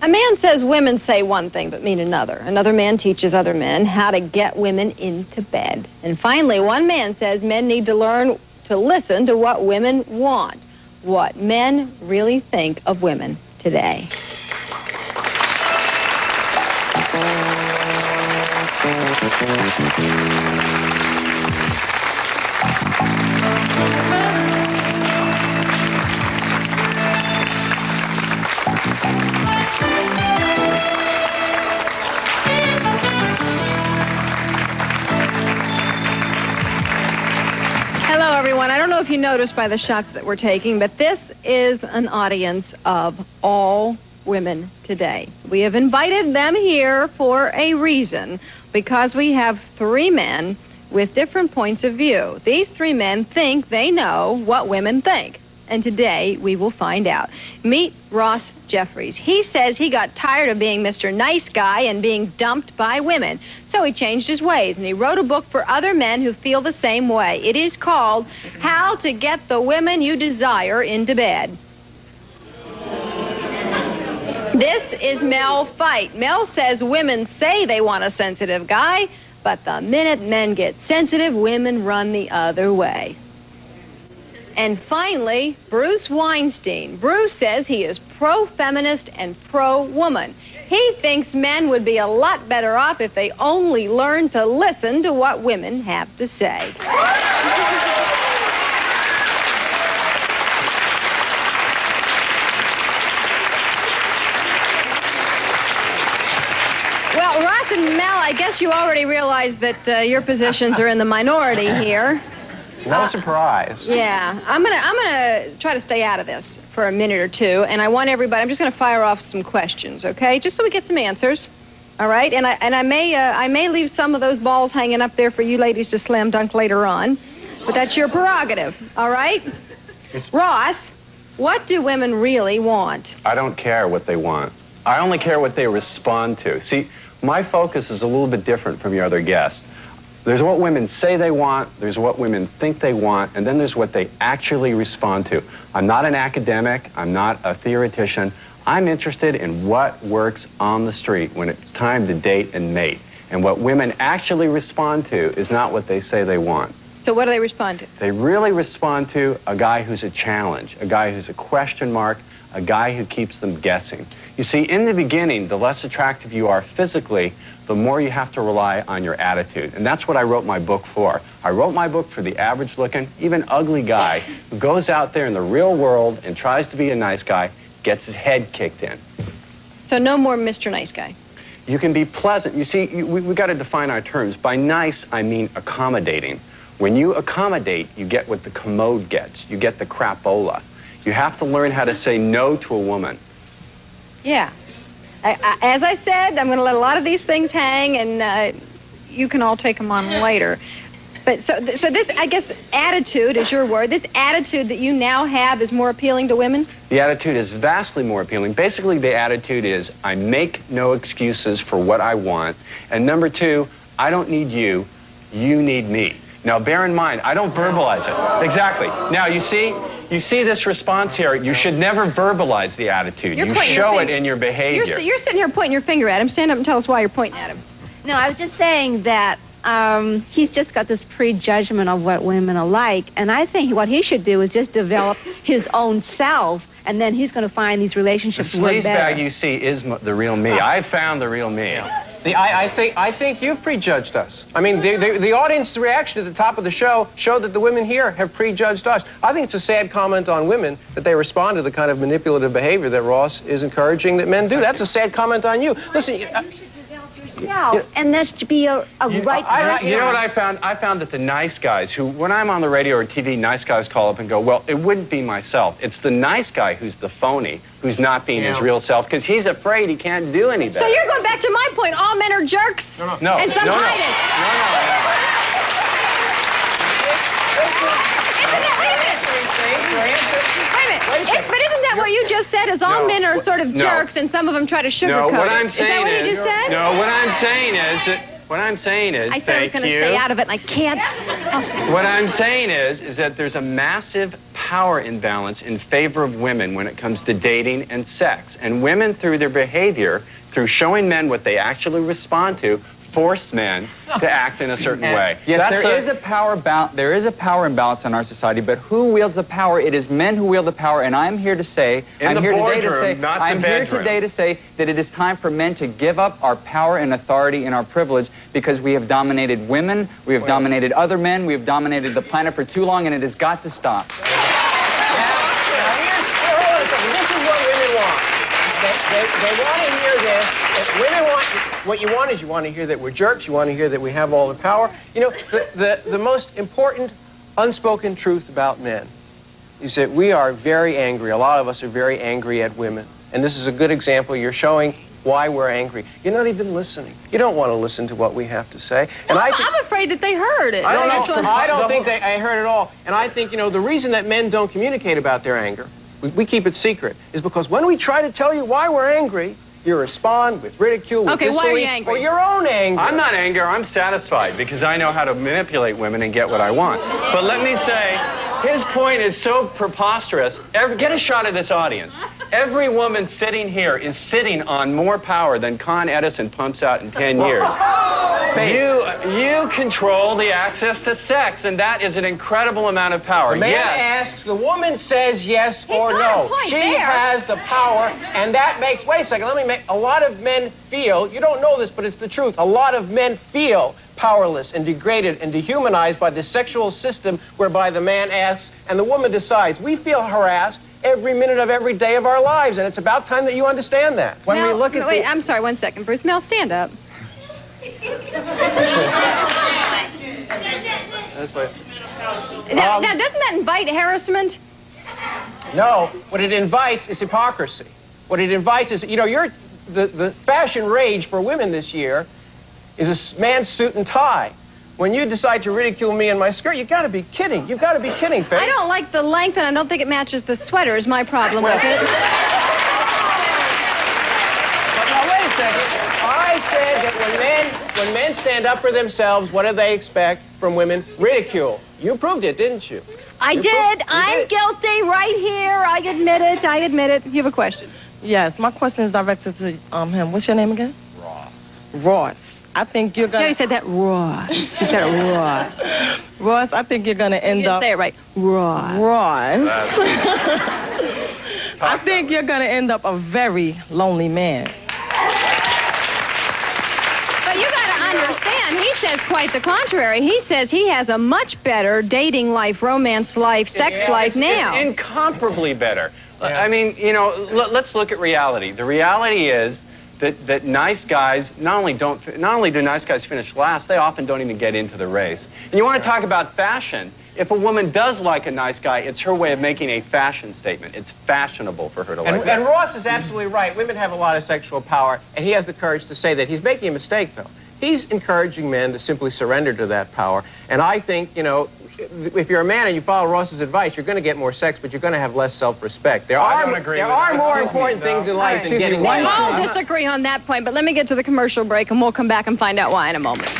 A man says women say one thing but mean another. Another man teaches other men how to get women into bed. And finally, one man says men need to learn to listen to what women want, what men really think of women today. Hello, everyone. I don't know if you noticed by the shots that we're taking, but this is an audience of all women today. We have invited them here for a reason, because we have three men with different points of view. These three men think they know what women think, and today we will find out. Meet Ross Jeffries. He says he got tired of being Mr. Nice Guy and being dumped by women, so he changed his ways, and he wrote a book for other men who feel the same way. It is called How to Get the Women You Desire into Bed. This is Mel Feit. Mel says women say they want a sensitive guy, but the minute men get sensitive, women run the other way. And finally, Bruce Weinstein. Bruce says he is pro-feminist and pro-woman. He thinks men would be a lot better off if they only learned to listen to what women have to say. Well, Ross and Mel, I guess you already realize that your positions are in the minority here. No surprise. Yeah, I'm gonna try to stay out of this for a minute or two, and I want everybody. I'm just gonna fire off some questions, okay? Just so we get some answers, all right? And I may leave some of those balls hanging up there for you ladies to slam dunk later on, but that's your prerogative, all right? Ross, what do women really want? I don't care what they want. I only care what they respond to. See, my focus is a little bit different from your other guests. There's what women say they want, there's what women think they want, and then there's what they actually respond to. I'm not an academic, I'm not a theoretician. I'm interested in what works on the street when it's time to date and mate. And what women actually respond to is not what they say they want. So what do they respond to? They really respond to a guy who's a challenge, a guy who's a question mark, a guy who keeps them guessing. You see, in the beginning, the less attractive you are physically, the more you have to rely on your attitude. And that's what I wrote my book for. I wrote my book for the average-looking, even ugly guy who goes out there in the real world and tries to be a nice guy, gets his head kicked in. So no more Mr. Nice Guy. You can be pleasant. You see, we got to define our terms. By nice, I mean accommodating. When you accommodate, you get what the commode gets. You get the crapola. You have to learn how to say no to a woman. Yeah. As I said, I'm going to let a lot of these things hang, and you can all take them on later. But so this, I guess, attitude is your word. This attitude that you now have is more appealing to women? The attitude is vastly more appealing. Basically, the attitude is I make no excuses for what I want. And number two, I don't need you, you need me. Now, bear in mind, I don't verbalize it. Exactly. Now, you see this response here. You should never verbalize the attitude. You show it in your behavior. You're sitting here pointing your finger at him. Stand up and tell us why you're pointing at him. No, I was just saying that he's just got this prejudgment of what women are like, and I think what he should do is just develop his own self, and then he's going to find these relationships work better. The sleazebag you see is the real me. I found the real me. I think you've prejudged us. I mean, the audience's reaction at the top of the show showed that the women here have prejudged us. I think it's a sad comment on women that they respond to the kind of manipulative behavior that Ross is encouraging that men do. That's a sad comment on you. Listen, you should develop yourself, and that should be a right person. You know what I found? I found that the nice guys who, when I'm on the radio or TV, nice guys call up and go, well, it wouldn't be myself. It's the nice guy who's the phony, who's not being his real self, because he's afraid he can't do any better. So you're going back to my point. All men are jerks? No. And some hide it. But isn't that what you just said, is all men are sort of jerks and some of them try to sugarcoat what I'm it? saying Is that what you just said? No, what I'm saying is that I said I was going to stay out of it, and I can't. What I'm saying is that there's a massive power power imbalance in favor of women when it comes to dating and sex. And women, through their behavior, through showing men what they actually respond to, force men to act in a certain way. Yes, there is a power imbalance in our society, but who wields the power? It is men who wield the power, and I'm here to say, I'm here today to say that it is time for men to give up our power and authority and our privilege, because we have dominated women, we have dominated other men, we have dominated the planet for too long, and it has got to stop. Now, hold on a second. This is what women want. They want to hear this. Women want, what you want is you want to hear that we're jerks. You want to hear that we have all the power. You know, the most important unspoken truth about men is that we are very angry. A lot of us are very angry at women. And this is a good example. You're showing why we're angry. You're not even listening. You don't want to listen to what we have to say. And I'm afraid that they heard it. I don't think I heard it all. And I think, you know, the reason that men don't communicate about their anger, we keep it secret, is because when we try to tell you why we're angry, you respond with ridicule, with disbelief, why are you angry? or your own anger. I'm not angry, I'm satisfied, because I know how to manipulate women and get what I want. But let me say, his point is so preposterous. Get a shot of this audience. Every woman sitting here is sitting on more power than Con Edison pumps out in 10 years. You control the access to sex, and that is an incredible amount of power. The man asks, the woman says yes or no. She has the power, and that makes, wait a second, let me make, a lot of men feel, you don't know this, but it's the truth, a lot of men feel powerless and degraded and dehumanized by the sexual system whereby the man asks and the woman decides. We feel harassed every minute of every day of our lives, and it's about time that you understand that. When we look at wait, I'm sorry, 1 second, Bruce. Mel, stand up. Now, doesn't that invite harassment? No, what it invites is hypocrisy. What it invites is, you know, the fashion rage for women this year is a man's suit and tie. When you decide to ridicule me in my skirt, you've got to be kidding. You've got to be kidding, Faith. I don't like the length, and I don't think it matches the sweater is my problem with it. But now, wait a second. I said that when men stand up for themselves, what do they expect from women? Ridicule. You proved it, didn't you? I did. I'm guilty right here. I admit it. I admit it. You have a question? Yes, my question is directed to him. What's your name again? Ross. I think you're going to... She said that, Ross. She said it, Ross. Ross, I think you're going to end up... Say it right. Ross. Ross. I think you're going to end up a very lonely man. But you got to understand, he says quite the contrary. He says he has a much better dating life, romance life, sex life now. It's incomparably better. Yeah. I mean, you know, let's look at reality. The reality is that nice guys not only do nice guys finish last, they often don't even get into the race. And you want to talk about fashion. If a woman does like a nice guy, it's her way of making a fashion statement. It's fashionable for her to like that. And Ross is absolutely right. Women have a lot of sexual power, and he has the courage to say that. He's making a mistake, though. He's encouraging men to simply surrender to that power. And I think, you know, if you're a man and you follow Ross's advice, you're going to get more sex, but you're going to have less self-respect. There are more important things in life than getting laid. We all disagree on that point, but let me get to the commercial break, and we'll come back and find out why in a moment.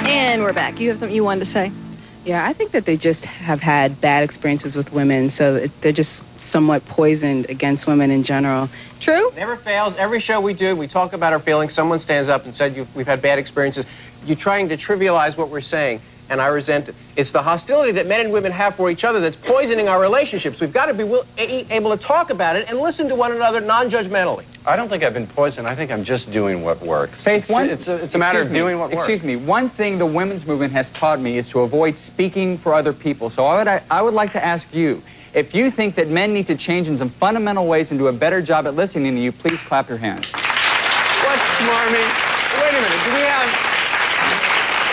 And we're back. You have something you wanted to say? Yeah, I think that they just have had bad experiences with women, so they're just somewhat poisoned against women in general. True? It never fails. Every show we do, we talk about our feelings. Someone stands up and said, we've had bad experiences. You're trying to trivialize what we're saying, and I resent it. It's the hostility that men and women have for each other that's poisoning our relationships. We've got to be able to talk about it and listen to one another non-judgmentally. I don't think I've been poisoned. I think I'm just doing what works. Faith, it's a matter of doing what works. Excuse me. One thing the women's movement has taught me is to avoid speaking for other people. So I would like to ask you, if you think that men need to change in some fundamental ways and do a better job at listening to you, please clap your hands. What's smarmy? Wait a minute. Do we have...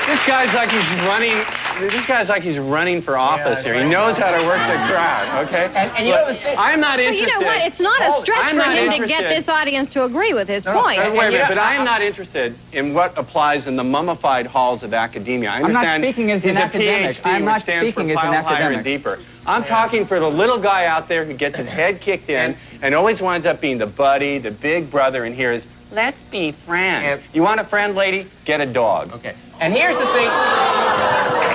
This guy's like he's running this guy's like he's running for office here. He knows how to work the crowd, okay? And you know I'm not interested. But you know what? It's not a stretch for him to get this audience to agree with his point. Wait a minute, but I am not interested in what applies in the mummified halls of academia. I understand I'm not speaking as an academic. PhD, I'm not which stands speaking for as an file higher and academic. deeper. I'm talking for the little guy out there who gets his head kicked in and always winds up being the buddy, the big brother, and here is, let's be friends. You want a friend, lady? Get a dog. Okay. And here's the thing.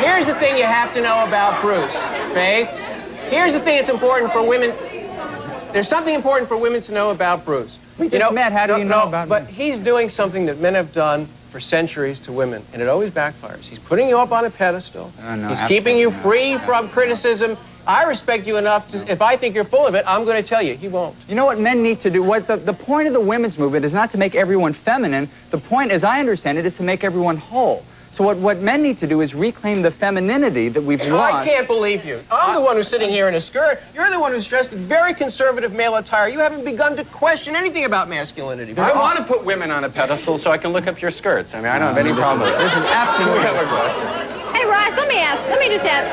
Here's the thing you have to know about Bruce, Faith. Here's the thing that's important for women. There's something important for women to know about Bruce. We just met. How do you know about him? But he's doing something that men have done for centuries to women, and it always backfires. He's putting you up on a pedestal. He's keeping you free from criticism. I respect you enough to, if I think you're full of it, I'm going to tell you. He won't. You know what men need to do? What the point of the women's movement is not to make everyone feminine. The point, as I understand it, is to make everyone whole. So what men need to do is reclaim the femininity that we've lost. I can't believe you. I'm the one who's sitting here in a skirt. You're the one who's dressed in very conservative male attire. You haven't begun to question anything about masculinity. I want to put women on a pedestal so I can look up your skirts. I mean, I don't have any problem with it. This is absolutely... Hey, Ross, let me just ask.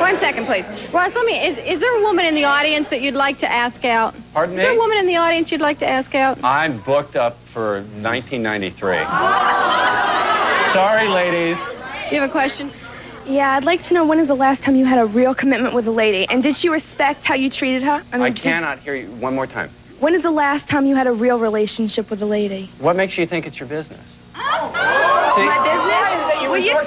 One second, please. Ross, is there a woman in the audience that you'd like to ask out? Pardon me? Is there a woman in the audience you'd like to ask out? I'm booked up for 1993. Sorry, ladies. You have a question? Yeah, I'd like to know, when is the last time you had a real commitment with a lady? And did she respect how you treated her? I cannot hear you. One more time. When is the last time you had a real relationship with a lady? What makes you think it's your business? See? My business? Well, you're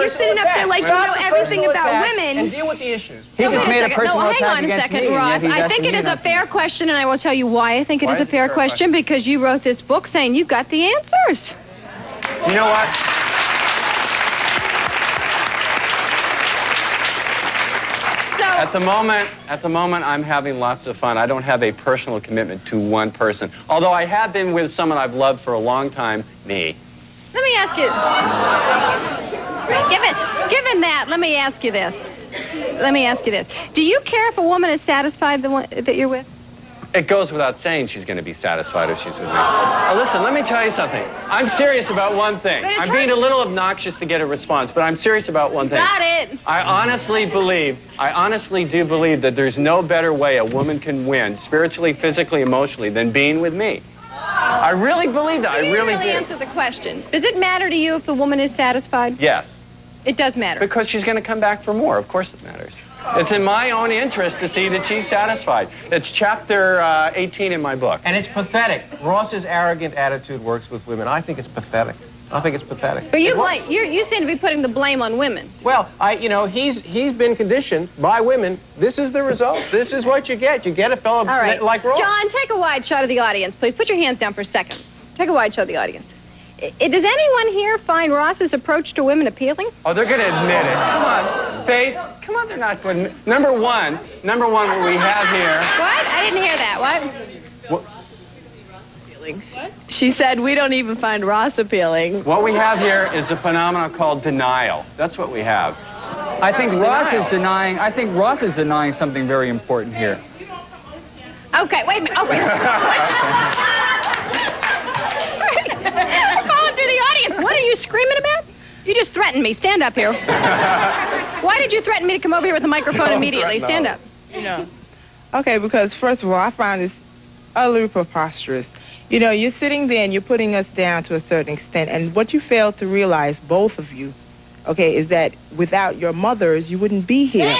sitting up there like you know everything about women. And deal with the issues. He just made a personal hang attack on a against second, me, Ross. and yet he's I think asking it is me a not fair to. question, and I will tell you why I think it Why is a fair question, because you wrote this book saying you've got the answers. You know what? At the moment, I'm having lots of fun. I don't have a personal commitment to one person. Although I have been with someone I've loved for a long time, me. Let me ask you. Given that, let me ask you this. Do you care if a woman is satisfied the one that you're with? It goes without saying she's going to be satisfied if she's with me. Now, listen, let me tell you something. I'm serious about one thing. I'm being a little obnoxious to get a response, but I'm serious about one thing. Got it. I honestly do believe that there's no better way a woman can win, spiritually, physically, emotionally, than being with me. I really believe that. I really do. Answer the question. Does it matter to you if the woman is satisfied? Yes. It does matter. Because she's going to come back for more. Of course it matters. It's in my own interest to see that she's satisfied. It's chapter 18 in my book. And it's pathetic. Ross's arrogant attitude works with women. I think it's pathetic. But you seem to be putting the blame on women. Well, he's been conditioned by women. This is the result. This is what you get. You get a fellow like Ross. John, take a wide shot of the audience, please. Put your hands down for a second. Take a wide shot of the audience. Does anyone here find Ross's approach to women appealing? Oh, they're going to admit it. Come on, Faith. Come on, they're not going. Number one, what we have here. What? I didn't hear that. What? She said we don't even find Ross appealing. What we have here is a phenomenon called denial. That's what we have. I think Ross is denying something very important here. Okay, wait a minute. Oh, wait. Follow through the audience. What are you screaming about? You just threatened me. Stand up here. Why did you threaten me to come over here with a microphone immediately? Stand up. Okay, because first of all, I find this utterly preposterous. You know, you're sitting there and you're putting us down to a certain extent, and what you fail to realize, both of you, okay, is that without your mothers, you wouldn't be here.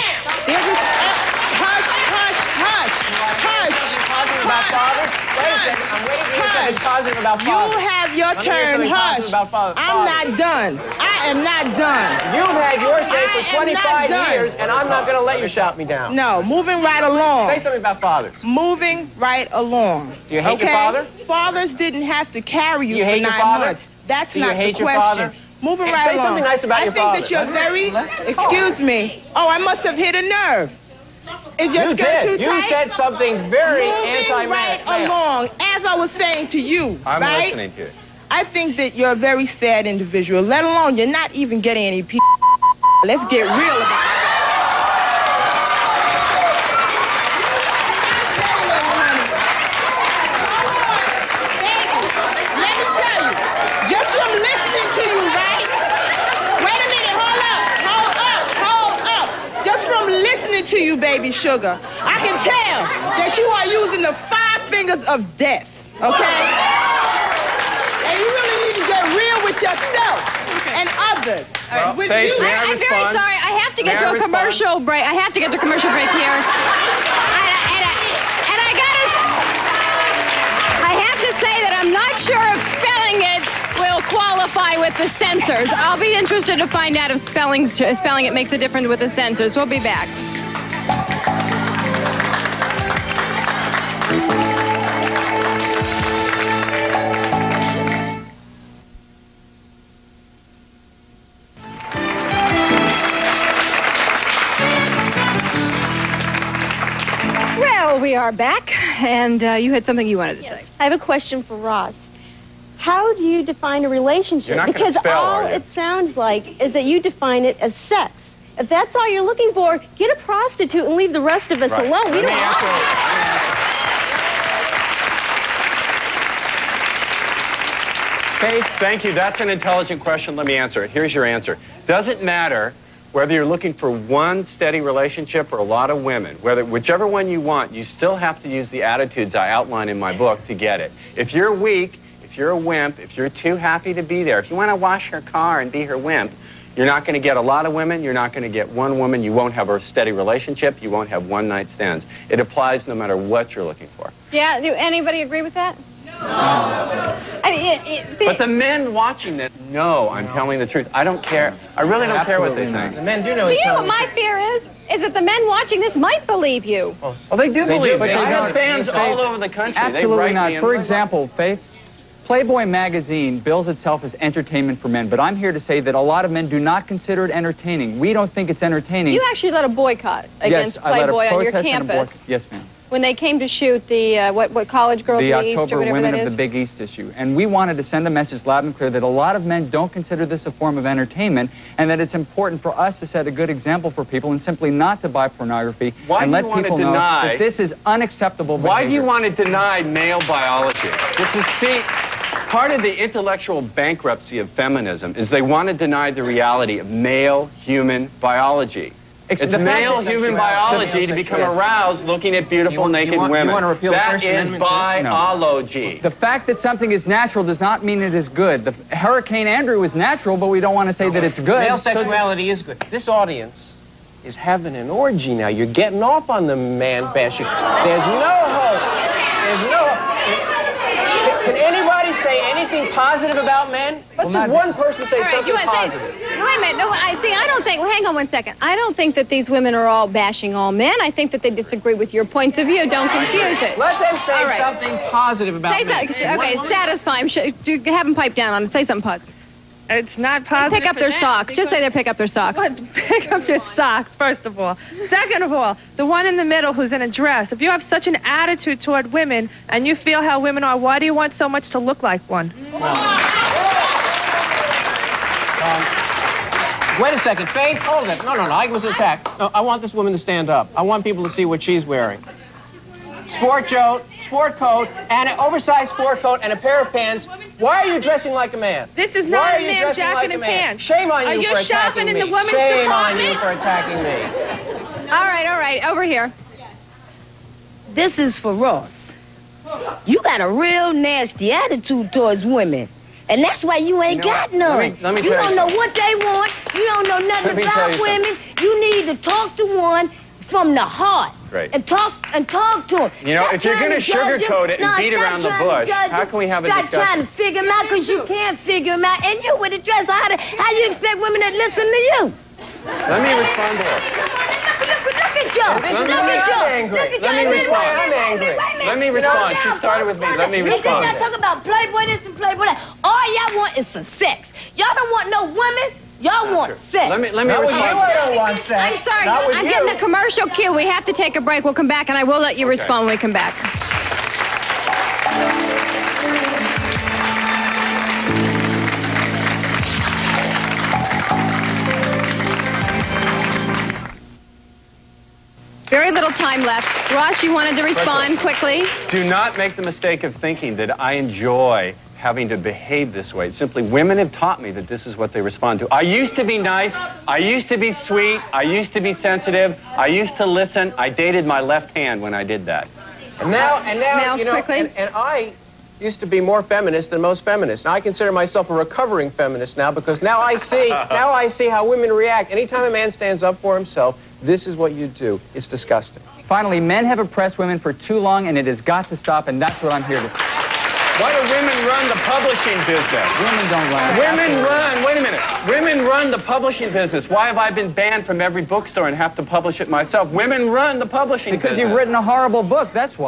Positive about fathers. You have your turn. Hush. I'm not done. I am not done. You've had your say for 25 years, and I'm not going to let you shout me down. No, moving right along. Say something about fathers. Moving right along. Do you hate your father? Fathers didn't have to carry you you for hate 9 your father? months. That's Do not you hate the your question. father? Moving And right say along. something nice about your father. I think that you're very, excuse me. Oh, I must have hit a nerve. Is your You skirt did. too tight? You said something very Moving right along, as I was saying to you, I'm right? listening to it. I think that you're a very sad individual, let alone you're not even getting any P. Let's get real about it. Let me tell you, just from listening to you, right? Wait a minute, hold baby sugar. I can tell that you are using the 5 fingers of death, okay? And you really need to get real with yourself and others. Well, Faith, may I I'm respond? very sorry. I have to get to a commercial break. I have to get to a commercial break here. And I have to say that I'm not sure if spelling it will qualify with the censors. I'll be interested to find out if spelling it makes a difference with the censors. We'll be back. Well, we are back, and you had something you wanted to say. I have a question for Ross. How do you define a relationship? You're not gonna Because spell, all are you? it sounds like is that you define it as sex. If that's all you're looking for, get a prostitute and leave the rest of us Right. alone. We Let me don't answer. Faith, thank you. That's an intelligent question. Let me answer it. Here's your answer. Doesn't matter whether you're looking for one steady relationship or a lot of women, whichever one you want, you still have to use the attitudes I outline in my book to get it. If you're weak, if you're a wimp, if you're too happy to be there, if you want to wash her car and be her wimp, you're not going to get a lot of women, you're not going to get one woman, you won't have a steady relationship, you won't have one-night stands. It applies no matter what you're looking for. Yeah, do anybody agree with that? No. I mean, see, But the men watching this know I'm telling the truth. I don't care. I really don't care what they think. The men do know so he's you know telling what the my fear is that the men watching this might believe you. Well, they do believe but me. they I have don't. fans Faith, all over the country. They Absolutely write not. me and For write. example, Faith, Playboy magazine bills itself as entertainment for men, but I'm here to say that a lot of men do not consider it entertaining. We don't think it's entertaining. You actually led a boycott against Playboy on your campus. Yes, ma'am. When they came to shoot the, what College Girls The of the East or October whatever Women that of is. the Big East issue. And we wanted to send a message loud and clear that a lot of men don't consider this a form of entertainment, and that it's important for us to set a good example for people and simply not to buy pornography Why and do let you want to people know deny- that this is unacceptable behavior. Why do you want to deny male biology? Part of the intellectual bankruptcy of feminism is they want to deny the reality of male human biology. It's the fact male that human biology to become Yes. aroused looking at beautiful naked women. You want to repeal the That First is Amendment, too? biology. The fact that something is natural does not mean it is good. The Hurricane Andrew is natural, but we don't want to say that it's good. Male sexuality is good. This audience is having an orgy now. You're getting off on the man bashing. There's no hope. There's no hope. Can anybody say anything positive about men? Let's just one person say All right, something you want to say, positive. wait a minute. No, I don't think, well, hang on one second. I don't think that these women are all bashing all men. I think that they disagree with your points of view. Don't confuse it. Let them say All right. something positive about Say men. something, okay, satisfy them. Have them pipe down on it. Say something positive. It's not positive. Pick up their socks. Just say they pick up their socks. Pick up your socks, first of all. Second of all, the one in the middle who's in a dress. If you have such an attitude toward women and you feel how women are, why do you want so much to look like one? Wait a second, Faith, hold it. No, I was attacked. No, I want this woman to stand up. I want people to see what she's wearing. Sport coat, and an oversized sport coat and a pair of pants. Why are you dressing like a man? This is Why not are a you man's dressing jacket like a and man? pants. Shame on Are you you for shopping attacking in me. the women's Shame on department? you for attacking me. All right, over here. This is for Ross. You got a real nasty attitude towards women. And that's why you ain't got none. let me You tell don't you know what they want. You don't know nothing Let me tell about you women. You need to talk to one from the heart. Right. And talk to him. You know, if you're going to sugarcoat it and beat around the bush, how can we have a discussion? Stop trying to figure him out because you can't figure him out. And you with a dress, so how you expect women to listen to you? Let me respond to her. Look at y'all. This is Look why at I'm y'all. angry. Look at Let y'all. me Wait a respond. minute, I'm angry. Let me respond. She started with me. Let me And then respond. y'all talk about Playboy this and Playboy that. All y'all want is some sex. Y'all don't want no women. Y'all want sex. Let me Not with you, respond. I don't want sex. I'm sorry, Not with I'm you. getting a commercial cue. We have to take a break. We'll come back, and I will let you respond when we come back. Very little time left. Ross, you wanted to respond quickly. Do not make the mistake of thinking that I enjoy having to behave this way. It's simply women have taught me that this is what they respond to. I used to be nice. I used to be sweet. I used to be sensitive. I used to listen. I dated my left hand when I did that. And now, you know, quickly. and I used to be more feminist than most feminists. Now I consider myself a recovering feminist now because now I see how women react. Anytime a man stands up for himself, this is what you do. It's disgusting. Finally, men have oppressed women for too long, and it has got to stop, and that's what I'm here to say. Why do women run the publishing business? Women don't run. Women run, wait a minute. Women run the publishing business. Why have I been banned from every bookstore and have to publish it myself? Women run the publishing business. Because you've written a horrible book, that's why.